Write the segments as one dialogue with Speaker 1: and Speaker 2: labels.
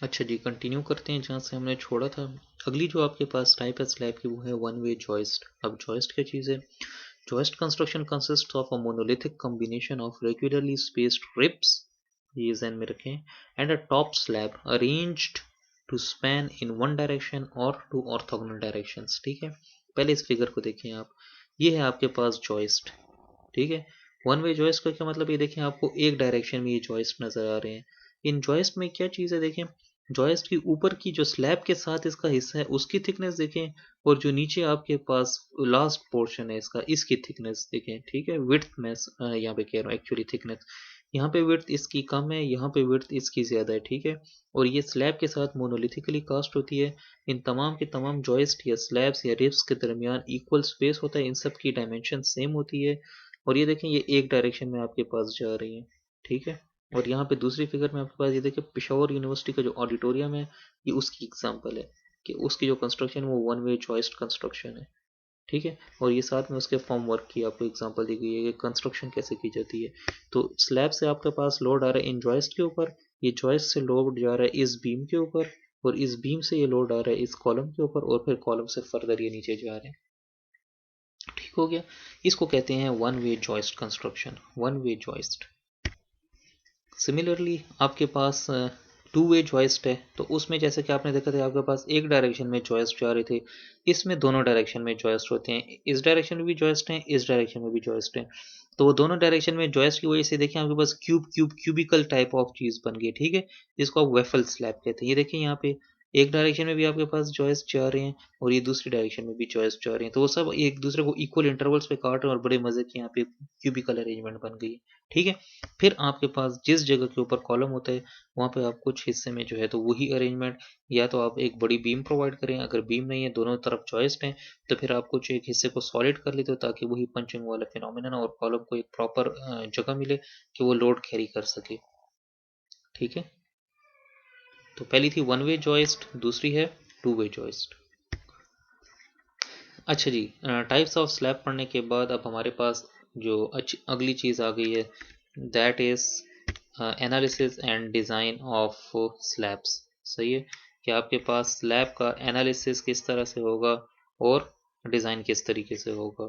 Speaker 1: अच्छा जी, कंटिन्यू करते हैं जहाँ से हमने छोड़ा था। अगली जो आपके पास टाइप है स्लैब की वो है वन वे जॉइस्ट। अब जॉइस्ट क्या चीज़ है? Joist construction consist of a monolithic combination of regularly spaced ribs, ये ज़हन में रखें, and a top slab arranged to span in one direction और टू ऑर्थोगोनल डायरेक्शंस। ठीक है, पहले इस फिगर को देखें आप। ये है आपके पास जॉइस्ट। ठीक है, वन वे जॉइस्ट का क्या मतलब, ये देखें आपको एक डायरेक्शन में ये जॉइस्ट नजर आ रहे हैं। इन जॉइस्ट में क्या चीज़ है देखें, जॉइस्ट की ऊपर की जो स्लैब के साथ इसका हिस्सा है उसकी थिकनेस देखें, और जो नीचे आपके पास लास्ट पोर्शन है इसका, इसकी थिकनेस देखें। ठीक है, विड्थ में यहाँ पे कह रहा हूँ, एक्चुअली थिकनेस। यहाँ पे विड्थ इसकी कम है, यहाँ पे विड्थ इसकी ज़्यादा है। ठीक है, और ये स्लैब के साथ मोनोलिथिकली कास्ट होती है। इन तमाम के तमाम जॉइस्ट या स्लैब्स या रिब्स के दरमियान इक्वल स्पेस होता है, इन सब की डायमेंशन सेम होती है। और ये देखें ये एक डायरेक्शन में आपके पास जा रही है। ठीक है, और यहाँ पे दूसरी फिगर में आपके पास ये देखिए पिशावर यूनिवर्सिटी का जो ऑडिटोरियम है, ये उसकी एग्जांपल है कि उसकी जो कंस्ट्रक्शन है वो वन वे जॉइस्ट कंस्ट्रक्शन है। ठीक है, और ये साथ में उसके फॉर्म वर्क की आपको एग्जांपल दी गई है कि कंस्ट्रक्शन कैसे की जाती है। तो स्लैब से आपके पास लोड आ रहा है इन जॉइस्ट के ऊपर, ये जॉइस्ट से लोड जा रहा है इस बीम के ऊपर, और इस बीम से ये लोड आ रहा है इस कॉलम के ऊपर, और फिर कॉलम से फर्दर ये नीचे जा रहे हैं। ठीक हो गया, इसको कहते हैं one way joist construction, one way joist. Similarly आपके पास टू वे जॉइस्ट है, तो उसमें जैसे कि आपने देखा था आपके पास एक डायरेक्शन में जॉइस्ट जा रहे थे, इसमें दोनों डायरेक्शन में जॉइस्ट होते हैं, इस डायरेक्शन में भी जॉइस्ट हैं, इस डायरेक्शन में भी जॉइस्ट हैं। तो वो दोनों डायरेक्शन में जॉइस्ट की वजह से देखिए आपके पास क्यूबिकल टाइप ऑफ चीज बन गई। ठीक है, जिसको आप वेफल स्लैब कहते हैं। ये देखिए यहाँ पे एक डायरेक्शन में भी आपके पास जॉइस्ट जा रहे हैं, और ये दूसरी डायरेक्शन में भी जॉइस्ट जा रहे हैं, तो वो सब एक दूसरे को इक्वल इंटरवल्स पे काट रहे हैं, और बड़े मजे की यहाँ पे क्यूबिकल अरेंजमेंट बन गई है। ठीक है, फिर आपके पास जिस जगह के ऊपर कॉलम होता है वहाँ पे आप कुछ हिस्से में जो है तो वही अरेंजमेंट, या तो आप एक बड़ी बीम प्रोवाइड करें, अगर बीम नहीं है दोनों तरफ जॉइस्ट हैं, तो फिर आप कुछ एक हिस्से को सॉलिड कर लेते हो ताकि वही पंचिंग वाला फिनोमिनन और कॉलम को एक प्रॉपर जगह मिले कि वो लोड कैरी कर सके। ठीक है, तो पहली थी वन वे जॉइस्ट, दूसरी है टू वे जॉइस्ट। अच्छा जी, टाइप्स ऑफ स्लैब पढ़ने के बाद अब हमारे पास जो अच्छी अगली चीज़ आ गई है, that is analysis and design of slabs. सही है, कि आपके पास स्लैब का एनालिसिस किस तरह से होगा और डिज़ाइन किस तरीके से होगा।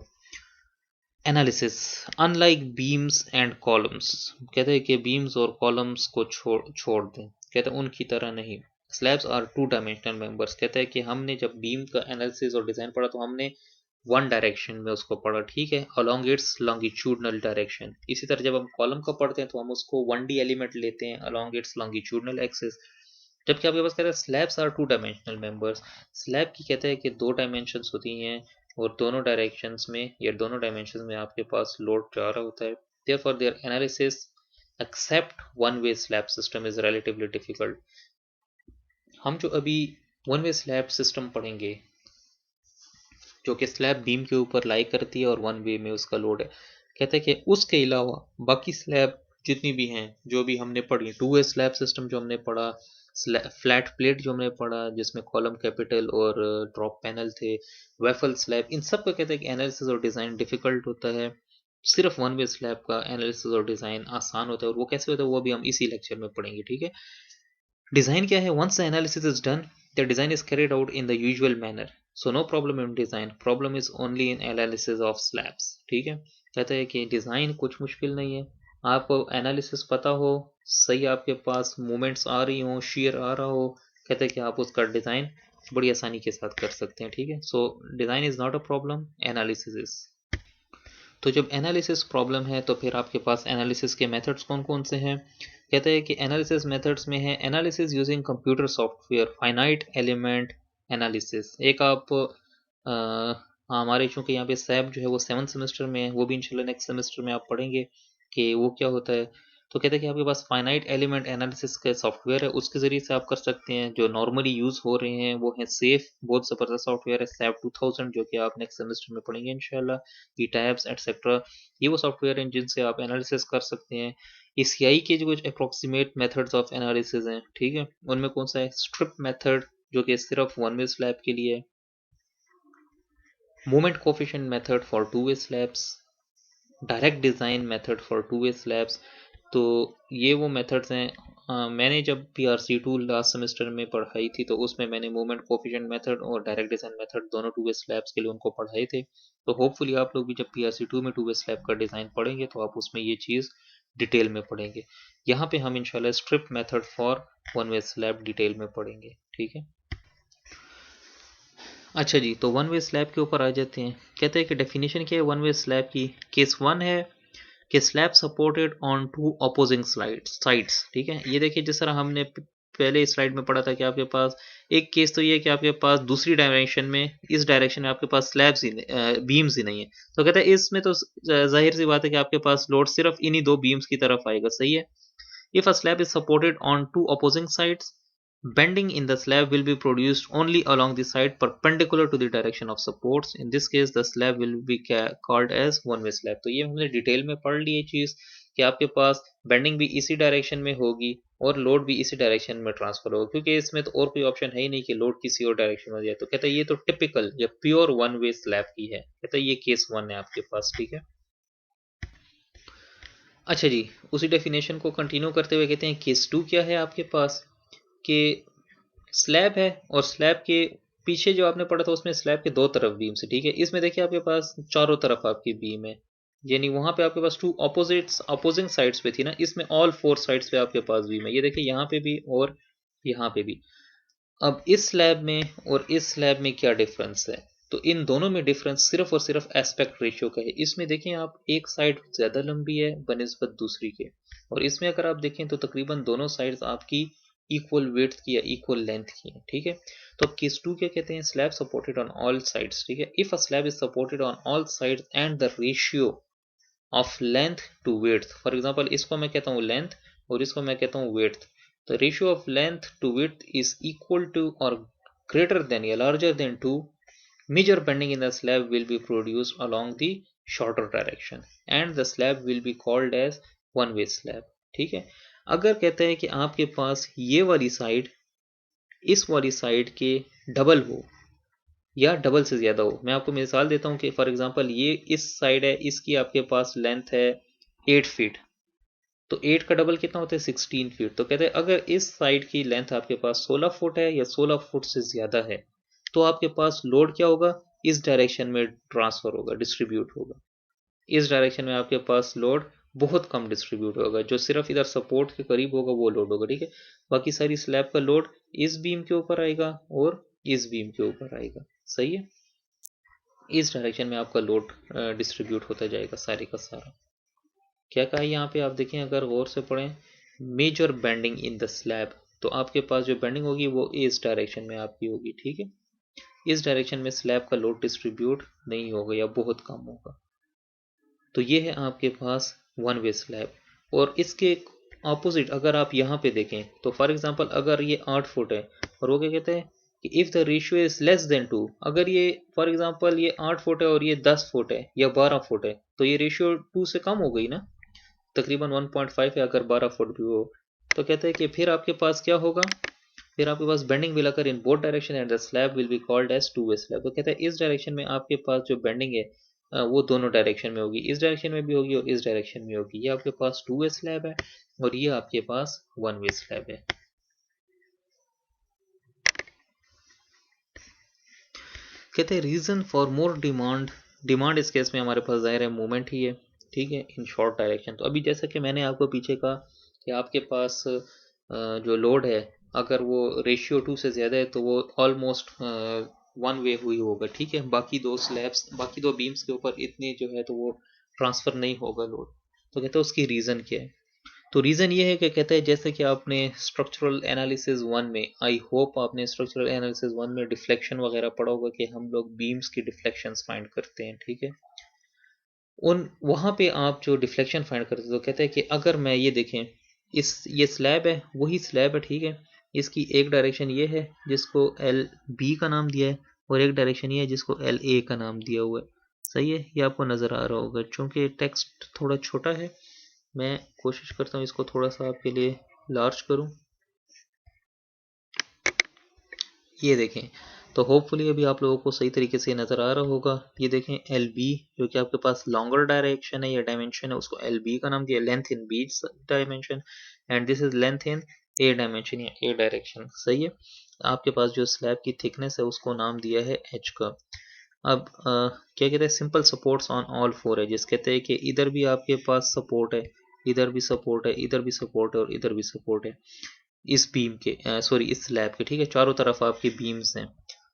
Speaker 1: Analysis, unlike beams and columns, कहते हैं कि बीम्स और कॉलम्स को छोड़ दें, कहते हैं उनकी तरह नहीं। Slabs are two dimensional members, कहते हैं कि हमने जब बीम का एनालिसिस और डिज़ाइन पढ़ा तो हमने वन डायरेक्शन में उसको पढ़ा। ठीक है, अलोंग इट्स लॉन्गिट्यूडनल डायरेक्शन। इसी तरह जब हम कॉलम का पढ़ते हैं तो हम उसको वन डी एलिमेंट लेते हैं अलोंग इट्स लॉन्गिट्यूडनल एक्सिस। जबकि आपके पास कहते हैं slabs are two dimensional members, slab की कहते हैं कि दो डायमेंशंस होती हैं, और दोनों डायरेक्शंस में या दोनों डायमेंशंस में आपके पास लोड जा रहा होता है। Therefore their analysis except one way slab system is relatively difficult. हम जो अभी वन वे स्लैब सिस्टम पढ़ेंगे जो कि स्लैब बीम के ऊपर लाई करती है और वन वे में उसका लोड है, कहते हैं कि उसके अलावा बाकी स्लैब जितनी भी हैं जो भी हमने पढ़ी, टू वे स्लैब सिस्टम जो हमने पढ़ा, फ्लैट प्लेट जो हमने पढ़ा जिसमें कॉलम कैपिटल और ड्रॉप पैनल थे, वेफल स्लैब, इन सब का कहते हैं कि एनालिसिस और डिज़ाइन डिफिकल्ट होता है। सिर्फ वन वे स्लैब का एनालिसिस और डिज़ाइन आसान होता है, और वो कैसे होता है वो भी हम इसी लेक्चर में पढ़ेंगे। ठीक है, डिज़ाइन क्या है? Once the analysis is done, the design is carried out in the usual manner, so no problem in design, problem is only in analysis of slabs. ठीक है, कहते हैं कि डिज़ाइन कुछ मुश्किल नहीं है, आपको एनालिसिस पता हो, सही आपके पास मूवमेंट्स आ रही हो, शेयर आ रहा हो, कहते हैं कि आप उसका डिज़ाइन बड़ी आसानी के साथ कर सकते हैं। ठीक है, सो design is not a problem, analysis is. तो जब एनालिसिस प्रॉब्लम है तो फिर आपके पास एनालिसिस के मेथड्स कौन कौन से हैं? कहते हैं कि एनालिसिस मेथड्स में है analysis using computer software, finite element analysis. एक आप हमारे चूंकि यहाँ पे सैब जो है वो 7th सेमेस्टर में है, वो भी इंशाल्लाह नेक्स्ट सेमेस्टर में आप पढ़ेंगे कि वो क्या होता है। तो कहते हैं कि आपके पास फाइनाइट एलिमेंट एनालिसिस का सॉफ्टवेयर है, उसके ज़रिए से आप कर सकते हैं। जो नॉर्मली यूज़ हो रहे हैं वो है सेफ, बहुत ज़बरदस्त सॉफ्टवेयर है, सैप 2000, जो कि आप नेक्स्ट सेमेस्टर में पढ़ेंगे इंशाल्लाह। ई टैब्स एटसेट्रा, ये वो सॉफ्टवेयर हैं जिनसे आप एनालिसिस कर सकते हैं। एसीआई के जो कुछ अप्रोक्सीमेट मेथड्स ऑफ एनालिसिस हैं, ठीक है, उनमें कौन सा है? स्ट्रिप मेथड जो कि सिर्फ वन वे स्लैब के लिए है, moment coefficient method for two way slabs, direct design method for two way slabs. तो ये वो मेथड्स हैं मैंने जब PRC2 लास्ट सेमेस्टर में पढ़ाई थी तो उसमें मैंने मोमेंट कोफिशिएंट मेथड और डायरेक्ट डिजाइन मेथड दोनों टू वे स्लैब्स के लिए उनको पढ़ाए थे। तो होपफुली आप लोग भी जब PRC2 में टू वे स्लैब का डिज़ाइन पढ़ेंगे तो आप उसमें ये चीज़ डिटेल में पढ़ेंगे। यहाँ पे हम इंशाल्लाह strip method for one way slab detail में पढ़ेंगे, ठीक है। अच्छा जी, तो वन वे स्लैब के ऊपर आ जाते हैं। कहते हैं कि डेफिनेशन क्या है वन वे स्लैब की। केस वन है कि slab supported on to opposing sides, ठीक है। ये देखिए जिस तरह हमने पहले स्लाइड में पढ़ा था कि आपके पास एक केस तो ये है कि आपके पास दूसरी डायरेक्शन में, इस डायरेक्शन में आपके पास स्लैब्स ही बीम्स ही नहीं है। तो कहते हैं इसमें तो जाहिर सी बात है कि आपके पास लोड सिर्फ इन्हीं दो बीम्स की तरफ आएगा, सही है। If a slab is supported on two opposing sides, bending in the slab will be produced only along the side perpendicular to the direction of supports. In this case, the slab will be called as one-way slab. तो ये हमने detail में पढ़ ली ये चीज़ कि आपके पास bending भी इसी डायरेक्शन में होगी और लोड भी इसी डायरेक्शन में ट्रांसफर होगा, क्योंकि इसमें तो और कोई ऑप्शन है ही नहीं कि लोड किसी और डायरेक्शन में जाए। तो कहता है ये तो टिपिकल या प्योर वन वे स्लैब की है। कहता है ये केस वन है आपके पास, ठीक है। अच्छा जी, उसी डेफिनेशन को कंटिन्यू करते हुए कहते हैं केस टू क्या है आपके पास कि स्लैब है और स्लैब के पीछे जो आपने पढ़ा था उसमें स्लैब के दो तरफ बीम से, ठीक है। इसमें देखिए आपके पास चारों तरफ आपकी बीम है, यानी वहां पे आपके पास टू अपोजिंग साइड्स पे थी ना, इसमें ऑल फोर साइड्स पे आपके पास बीम है। ये देखिए यहाँ पे भी और यहाँ पे भी। अब इस स्लैब में और इस स्लैब में क्या डिफरेंस है, तो इन दोनों में डिफरेंस सिर्फ और सिर्फ एस्पेक्ट रेशियो का है। इसमें देखें आप एक साइड ज़्यादा लंबी है बनिस्बत दूसरी के, और इसमें अगर आप देखें तो तकरीबन दोनों साइड्स आपकी इक्वल विड्थ की या इक्वल लेंथ की है, ठीक है। तो अब केस टू क्या कहते हैं, slab supported on all sides, ठीक है। If a slab is supported on all sides and the ratio of length to width, for example इसको मैं कहता हूँ लेंथ और इसको मैं कहता हूँ width, the ratio of length to width is equal to or greater than या larger than 2, major bending in the slab will be produced along the shorter direction and the slab will be called as one way slab, ठीक है। अगर कहते हैं कि आपके पास ये वाली साइड इस वाली साइड के डबल हो या डबल से ज्यादा हो, मैं आपको मिसाल देता हूँ कि फॉर एग्जांपल ये इस साइड है, इसकी आपके पास लेंथ है 8 फीट, तो 8 का डबल कितना होता है 16 फीट। तो कहते हैं अगर इस साइड की लेंथ आपके पास 16 फुट है या 16 फुट से ज्यादा है तो आपके पास लोड क्या होगा, इस डायरेक्शन में ट्रांसफर होगा, डिस्ट्रीब्यूट होगा। इस डायरेक्शन में आपके पास लोड बहुत कम डिस्ट्रीब्यूट होगा, जो सिर्फ इधर सपोर्ट के करीब होगा वो लोड होगा, ठीक है। बाकी सारी स्लैब का लोड इस बीम के ऊपर आएगा और इस बीम के ऊपर आएगा, सही है। इस डायरेक्शन में आपका लोड डिस्ट्रीब्यूट होता जाएगा सारे का सारा। क्या कहा यहाँ पे आप देखें अगर गौर से पढ़ें, major bending in the slab, तो आपके पास जो बेंडिंग होगी वो इस डायरेक्शन में आपकी होगी, ठीक है। इस डायरेक्शन में स्लैब का लोड डिस्ट्रीब्यूट नहीं होगा या बहुत कम होगा। तो ये है आपके पास वन वे स्लैब। और इसके ऑपोजिट अगर आप यहाँ पे देखें तो फॉर एग्जांपल अगर ये 8 फुट है और वो क्या कहते हैं कि if the ratio is less than 2, अगर ये फॉर एग्जांपल ये 8 फुट है और ये 10 फुट है या 12 फुट है तो ये रेशियो 2 से कम हो गई ना, तकरीबन 1.5 है अगर 12 फुट भी हो। तो कहते हैं कि फिर आपके पास क्या होगा, फिर आपके पास bending will occur in both direction and the slab will be called as two way slab. तो कहते हैं इस डायरेक्शन में आपके पास जो बेंडिंग है वो दोनों डायरेक्शन में होगी, इस डायरेक्शन में भी होगी और इस डायरेक्शन में होगी। ये आपके पास टू वे स्लैब है और ये आपके पास वन वे स्लैब है। कहते हैं reason for more demand, demand इस केस में हमारे पास जाहिर है मूवमेंट ही है, ठीक है, इन शॉर्ट डायरेक्शन। तो अभी जैसा कि मैंने आपको पीछे कहा कि आपके पास जो लोड है अगर वो रेशियो 2 से ज़्यादा है तो वो ऑलमोस्ट वन वे हुई होगा, ठीक है। बाकी दो स्लैब्स, बाकी दो बीम्स के ऊपर इतनी जो है तो वो ट्रांसफ़र नहीं होगा लोड। तो कहते हैं उसकी रीज़न क्या है, तो रीज़न ये है कि कहते हैं जैसे कि आपने स्ट्रक्चरल एनालिसिस वन में, आई होप आपने स्ट्रक्चरल एनालिसिस वन में डिफ्लेक्शन वगैरह पढ़ा होगा कि हम लोग बीम्स की डिफ्लेक्शंस फाइंड करते हैं, ठीक है। उन वहाँ पे आप जो डिफ्लेक्शन फाइंड करते हैं तो कहते हैं कि अगर मैं ये देखें ये स्लैब है, वही स्लैब है, ठीक है। इसकी एक डायरेक्शन ये है जिसको एल बी का नाम दिया है और एक डायरेक्शन ये है जिसको एल ए का नाम दिया हुआ है, सही है। ये आपको नज़र आ रहा होगा, चूँकि टेक्स्ट थोड़ा छोटा है मैं कोशिश करता हूँ इसको थोड़ा सा आपके लिए लार्ज करूँ। ये देखें, तो होपफुली अभी आप लोगों को सही तरीके से नज़र आ रहा होगा। ये देखें एल बी जो कि आपके पास लॉन्गर डायरेक्शन है या डायमेंशन है, उसको एल बी का नाम दिया, length in B dimension, and this is length in A dimension या ए डायरेक्शन, सही है। आपके पास जो स्लैब की थिकनेस है उसको नाम दिया है एच का। अब क्या कहते हैं, simple supports on all four है, जिस कहते हैं कि इधर भी आपके पास सपोर्ट है, इधर भी सपोर्ट है, इधर भी सपोर्ट है और इधर भी सपोर्ट है इस बीम के, सॉरी इस स्लैब के, ठीक है। चारों तरफ आपके बीम्स हैं।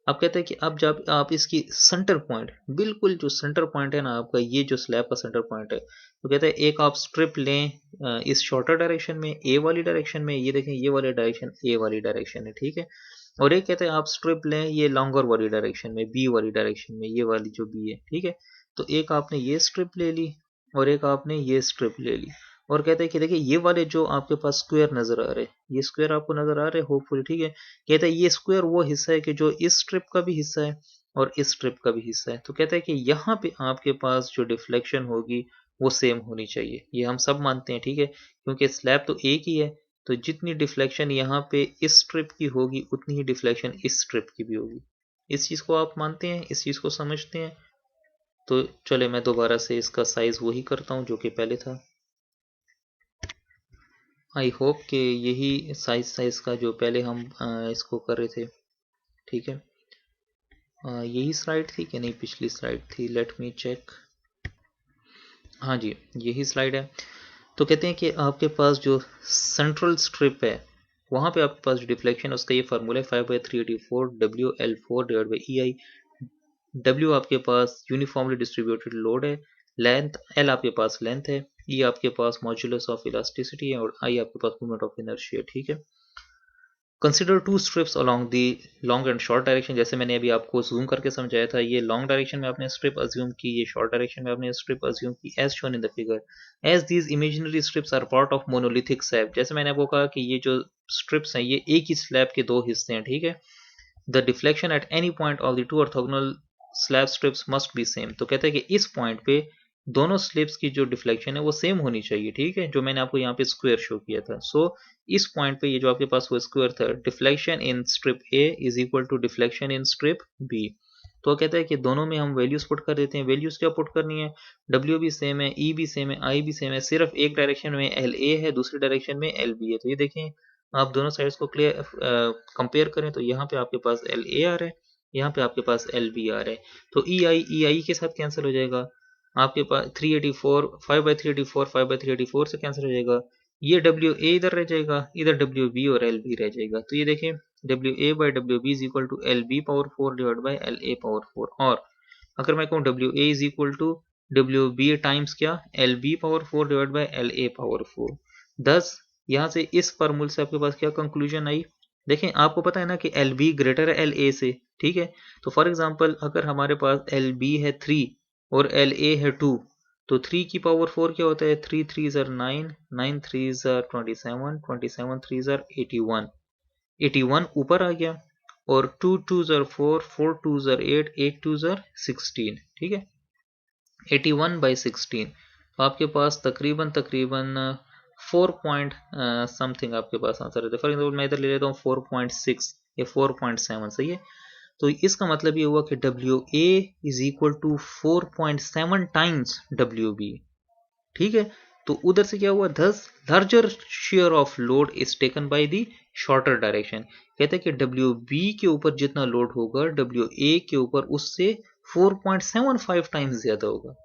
Speaker 1: अब कहते हैं कि अब जब आप इसकी सेंटर पॉइंट, बिल्कुल जो सेंटर पॉइंट है ना आपका, ये जो स्लैब का सेंटर पॉइंट है, तो कहते हैं एक आप स्ट्रिप लें इस शॉर्टर डायरेक्शन में, ए वाली डायरेक्शन में, ये देखें ये वाली डायरेक्शन ए वाली डायरेक्शन है, ठीक है। और एक कहते हैं आप स्ट्रिप लें ये लॉन्गर वाली डायरेक्शन में, बी वाली डायरेक्शन में, ये वाली जो बी है, ठीक है। तो एक आपने ये स्ट्रिप ले ली और एक आपने ये स्ट्रिप ले ली, और कहते हैं कि देखिए ये वाले जो आपके पास स्क्वायर नजर आ रहे हैं, ये स्क्वायर आपको नजर आ रहे हैं होपफुली, ठीक है। कहते हैं ये स्क्वायर वो हिस्सा है कि जो इस स्ट्रिप का भी हिस्सा है और इस स्ट्रिप का भी हिस्सा है। तो कहते हैं कि यहाँ पे आपके पास जो डिफ्लेक्शन होगी वो सेम होनी चाहिए, ये हम सब मानते हैं, ठीक है, क्योंकि स्लैब तो एक ही है। तो जितनी डिफ्लेक्शन यहाँ पे इस स्ट्रिप की होगी उतनी ही डिफ्लेक्शन इस स्ट्रिप की भी होगी। इस चीज को आप मानते हैं, इस चीज को समझते हैं। तो चले मैं दोबारा से इसका साइज वही करता हूँ जो कि पहले था। आई होप कि यही साइज का जो पहले हम इसको कर रहे थे, ठीक है। यही स्लाइड थी कि नहीं, पिछली स्लाइड थी, लेट मी चेक। हाँ जी, यही स्लाइड है। तो कहते हैं कि आपके पास जो सेंट्रल स्ट्रिप है वहाँ पे आपके पास जो डिफ्लेक्शन है उसका ये फार्मूला है 5/384 WL4 divide by EI। W आपके पास यूनिफॉर्मली डिस्ट्रीब्यूटेड लोड है, लेंथ L आपके पास लेंथ है, E आपके पास मॉड्यूलस ऑफ इलास्टिसिटी है और I आपके पास मोमेंट ऑफ इनर्शिया, ठीक है। Consider two strips along the long and short direction, जैसे मैंने अभी आपको जूम करके समझाया था, ये लॉन्ग डायरेक्शन में आपने स्ट्रिप अज्यूम की, ये शॉर्ट डायरेक्शन में आपने स्ट्रिप अज्यूम की, as shown in the figure. As these imaginary strips are part of monolithic slab, जैसे मैंने आपको कहा कि ये जो स्ट्रिप्स हैं ये एक ही स्लैब के दो हिस्से हैं, ठीक है। The deflection at any point of the two orthogonal slab strips must be same, तो कहते हैं कि इस पॉइंट पे दोनों स्लिप्स की जो डिफ्लेक्शन है वो सेम होनी चाहिए, ठीक है, जो मैंने आपको यहाँ पे स्क्वायर शो किया था। सो इस पॉइंट पे ये जो आपके पास वो स्क्वायर था, deflection in strip A is equal to deflection in strip B. तो कहता है कि दोनों में हम वैल्यूज पुट कर देते हैं। वैल्यूज क्या पुट करनी है, डब्ल्यू भी सेम है, ई भी सेम है, आई भी सेम है, सिर्फ एक डायरेक्शन में एल ए है, दूसरी डायरेक्शन में एल बी है। तो ये देखें, आप दोनों साइड्स को क्लियर कंपेयर करें तो यहाँ पे आपके पास एल ए आ रहा है, यहाँ पे आपके पास एल बी आ रहा है। तो ई आई के साथ कैंसिल हो जाएगा, आपके पास 384 5/384 5/384 से कैंसिल हो जाएगा। ये डब्ल्यू ए इधर रह जाएगा, इधर डब्ल्यू बी और एल बी रह जाएगा। तो ये देखें W A by W B is equal to L B power 4 divide by L A power 4। और अगर मैं कहूँ W A is equal to W B times क्या, L B power 4 divide by L A power 4। 10 यहाँ से इस फॉर्मूले से आपके पास क्या कंक्लूजन आई, देखें आपको पता है ना कि एल बी ग्रेटर है एल ए से, ठीक है। तो फॉर एग्जाम्पल अगर हमारे पास एल बी है 3 और एल ए है 2, तो 3 की पावर 4 क्या होता है, 3 3 ज़र 9, 9 3 ज़र 27, 27 3 ज़र 81, 81 ऊपर आ गया, और 2 2 ज़र 4, 4 2 ज़र 8, 8 2 ज़र 16, ठीक है, 81/16। तो आपके पास तकरीबन तकरीबन 4 पॉइंट समथिंग आपके पास आंसर रहता है। फॉर एग्जाम्पल मैं इधर ले लेता हूँ 4.6 या 4.7, सही है। तो इसका मतलब ये हुआ कि W A is equal to 4.7 times W B, ठीक है। तो उधर से क्या हुआ, 10 larger share of load is taken by the shorter direction. कहते हैं कि डब्ल्यू बी के ऊपर जितना लोड होगा डब्ल्यू ए के ऊपर उससे 4.75 टाइम्स ज्यादा होगा,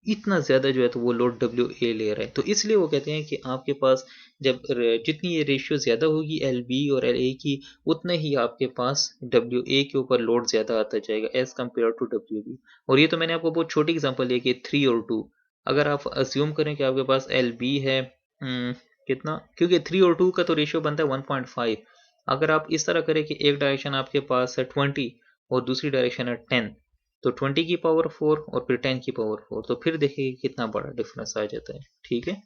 Speaker 1: इतना ज्यादा जो है तो वो लोड डब्ल्यू ए ले रहा है। तो इसलिए वो कहते हैं कि आपके पास जब जितनी ये रेशियो ज्यादा होगी एल बी और एल ए की, उतने ही आपके पास डब्ल्यू ए के ऊपर लोड ज्यादा आता जाएगा as compare to W B. और ये तो मैंने आपको बहुत छोटी एग्जांपल दी कि 3 और 2। अगर आप अज्यूम करें कि आपके पास एल बी है कितना, क्योंकि 3 और 2 का तो रेशियो बनता है 1.5। अगर आप इस तरह करें कि एक डायरेक्शन आपके पास है 20 और दूसरी डायरेक्शन है 10, तो 20 की पावर 4 और फिर 10 की पावर 4, तो फिर देखिए कितना बड़ा डिफरेंस आ जाता है, ठीक है।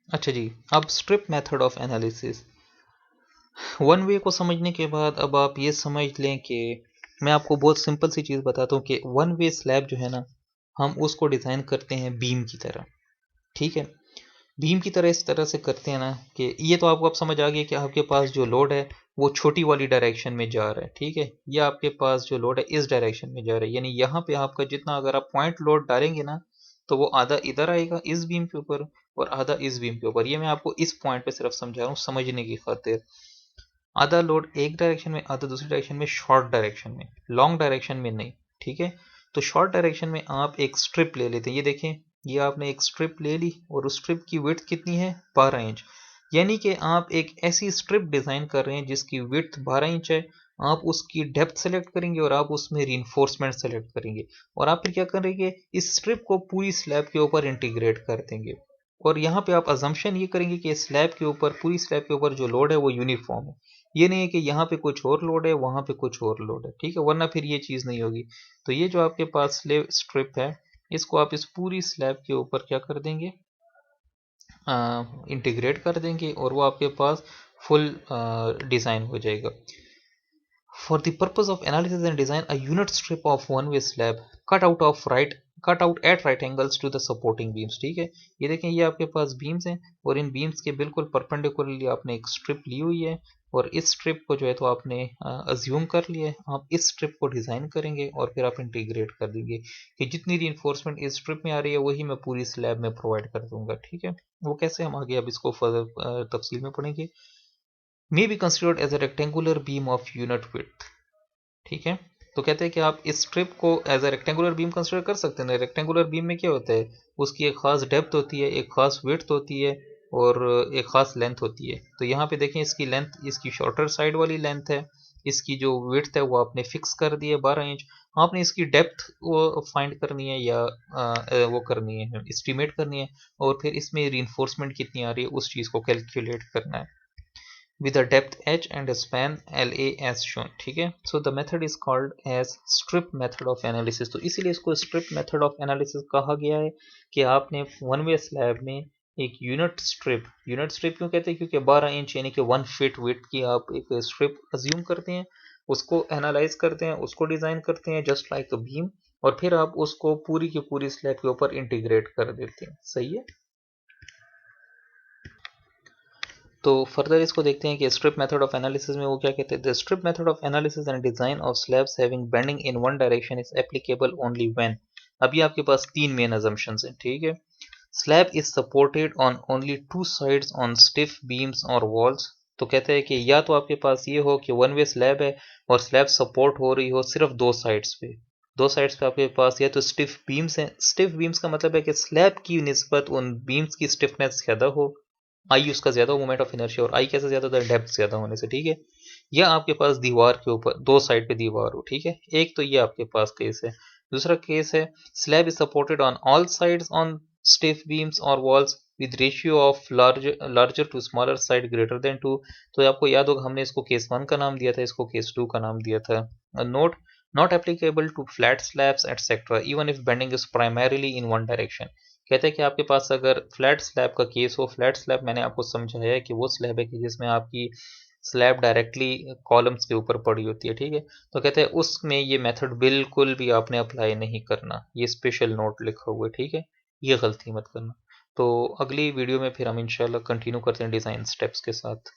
Speaker 1: अच्छा जी, अब strip method of analysis. One way को समझने के बाद अब आप ये समझ लें कि मैं आपको बहुत सिंपल सी चीज़ बताता हूँ कि वन वे स्लैब जो है ना, हम उसको डिज़ाइन करते हैं बीम की तरह, ठीक है। बीम की तरह इस तरह से करते हैं ना कि ये तो आपको अब समझ आ गया कि आपके पास जो लोड है वो छोटी वाली डायरेक्शन में जा रहा है, ठीक है। ये आपके पास जो लोड है इस डायरेक्शन में जा रहा है, यानी यहाँ पे आपका जितना अगर आप पॉइंट लोड डालेंगे ना, तो वो आधा इधर आएगा इस बीम के ऊपर और आधा इस बीम के ऊपर। ये मैं आपको इस पॉइंट पे सिर्फ समझा रहा हूँ समझने की खातिर। आधा लोड एक डायरेक्शन में, आधा दूसरी डायरेक्शन में, शॉर्ट डायरेक्शन में, लॉन्ग डायरेक्शन में नहीं। ठीक है, तो शॉर्ट डायरेक्शन में आप एक स्ट्रिप ले लेते हैं। ये देखें, ये आपने एक स्ट्रिप ले ली और उस स्ट्रिप की विड्थ कितनी है, 12 इंच। यानी कि आप एक ऐसी स्ट्रिप डिजाइन कर रहे हैं जिसकी विड्थ 12 इंच है। आप उसकी डेप्थ सेलेक्ट करेंगे और आप उसमें रीइंफोर्समेंट सेलेक्ट करेंगे और आप फिर क्या करेंगे, इस स्ट्रिप को पूरी स्लैब के ऊपर इंटीग्रेट कर देंगे। और यहाँ पे आप अजम्पशन ये करेंगे कि स्लैब के ऊपर, पूरी स्लैब के ऊपर जो लोड है वो यूनिफॉर्म है। ये नहीं है कि यहाँ पे कुछ और लोड है वहां पे कुछ और लोड है। ठीक है, वरना फिर ये चीज नहीं होगी। तो ये जो आपके पास स्लैब स्ट्रिप है, इसको आप इस पूरी स्लैब के ऊपर क्या कर देंगे, इंटीग्रेट कर देंगे और वो आपके पास फुल डिजाइन हो जाएगा। For the purpose of analysis and design, a unit strip of one-way slab cut out at right angles to the supporting beams। ठीक है, ये देखें, ये आपके पास बीम्स हैं और इन बीम्स के बिल्कुल परपेंडिकुलरली आपने एक स्ट्रिप ली हुई है और इस स्ट्रिप को जो है तो आपने अज्यूम कर लिया है। आप इस स्ट्रिप को डिजाइन करेंगे और फिर आप इंटीग्रेट कर देंगे कि जितनी रीइंफोर्समेंट इस स्ट्रिप में आ रही है वही मैं पूरी स्लैब में प्रोवाइड कर दूंगा। ठीक है, वो कैसे, हम आगे अब इसको फर्दर तफसील में पढ़ेंगे। May be considered as a rectangular beam of unit width. ठीक है, तो कहते हैं कि आप इस स्ट्रिप को as a rectangular beam consider कर सकते हैं। रेक्टेंगुलर बीम में क्या होता है, उसकी एक खास डेप्थ होती है, एक खास विड्थ होती है और एक खास लेंथ होती है। तो यहाँ पे देखें, इसकी लेंथ, इसकी शॉर्टर साइड वाली लेंथ है, इसकी जो विड्थ है वो आपने फिक्स कर दी है 12 इंच। आपने इसकी डेप्थ वो फाइंड करनी है या वो करनी है, एस्टिमेट करनी है और फिर इसमें रीइंफोर्समेंट कितनी आ रही है उस चीज़ को कैलकुलेट करना है with a depth h and a span la as shown। ठीक है, so the method is called as strip method of analysis। तो इसीलिए इसको strip method of analysis कहा गया है कि आपने वन वे स्लैब में एक यूनिट स्ट्रिप क्यों कहते हैं, क्योंकि 12 इंच यानी कि 1 फीट विड्थ की आप एक स्ट्रिप अज्यूम करते हैं, उसको एनालाइज करते हैं, उसको डिजाइन करते हैं जस्ट लाइक अ बीम, और फिर आप उसको पूरी की पूरी स्लैब के ऊपर इंटीग्रेट कर देते हैं। सही है, तो फर्दर इसको देखते हैं कि स्ट्रिप मेथड ऑफ एनालिसिस में वो क्या कहते हैं। The strip method of analysis and design of slabs having bending in one direction is applicable only when. अभी आपके पास तीन मेन अजम्पशंस हैं। ठीक है, slab is supported on only two sides on stiff beams और वॉल्स। तो कहते हैं कि या तो आपके पास ये हो कि वन वे स्लैब है और स्लैब सपोर्ट हो रही हो सिर्फ दो साइड्स पे, दो साइड्स पे आपके पास या तो स्टिफ बीम्स हैं। स्टिफ बीम्स का मतलब है कि स्लैब की निस्बत उन बीम्स की स्टिफनेस ज्यादा हो, आई उसका ज्यादा मोमेंट ऑफ इनर्शिया, और आई कैसे ज्यादा होता है, डेप्थ ज्यादा होने से। ठीक है, या आपके पास दीवार के ऊपर दो साइड पे दीवार हो। ठीक है, एक तो ये आपके पास केस है। दूसरा केस है slab is supported on all sides on stiff beams और walls with ratio of larger to smaller side greater than 2। तो आपको याद होगा हमने इसको केस 1 का नाम दिया था, इसको केस 2 का नाम दिया था। Note, not applicable to flat slabs etcetera even if bending is primarily in one direction. कहते हैं कि आपके पास अगर फ्लैट स्लैब का केस हो, फ्लैट स्लैब मैंने आपको समझाया है कि वो स्लैब है कि जिसमें आपकी स्लैब डायरेक्टली कॉलम्स के ऊपर पड़ी होती है। ठीक है, तो कहते हैं उसमें ये मेथड बिल्कुल भी आपने अप्लाई नहीं करना, ये स्पेशल नोट लिखा हुआ है। ठीक है, ये गलती मत करना। तो अगली वीडियो में फिर हम इंशाल्लाह कंटिन्यू करते हैं डिज़ाइन स्टेप्स के साथ।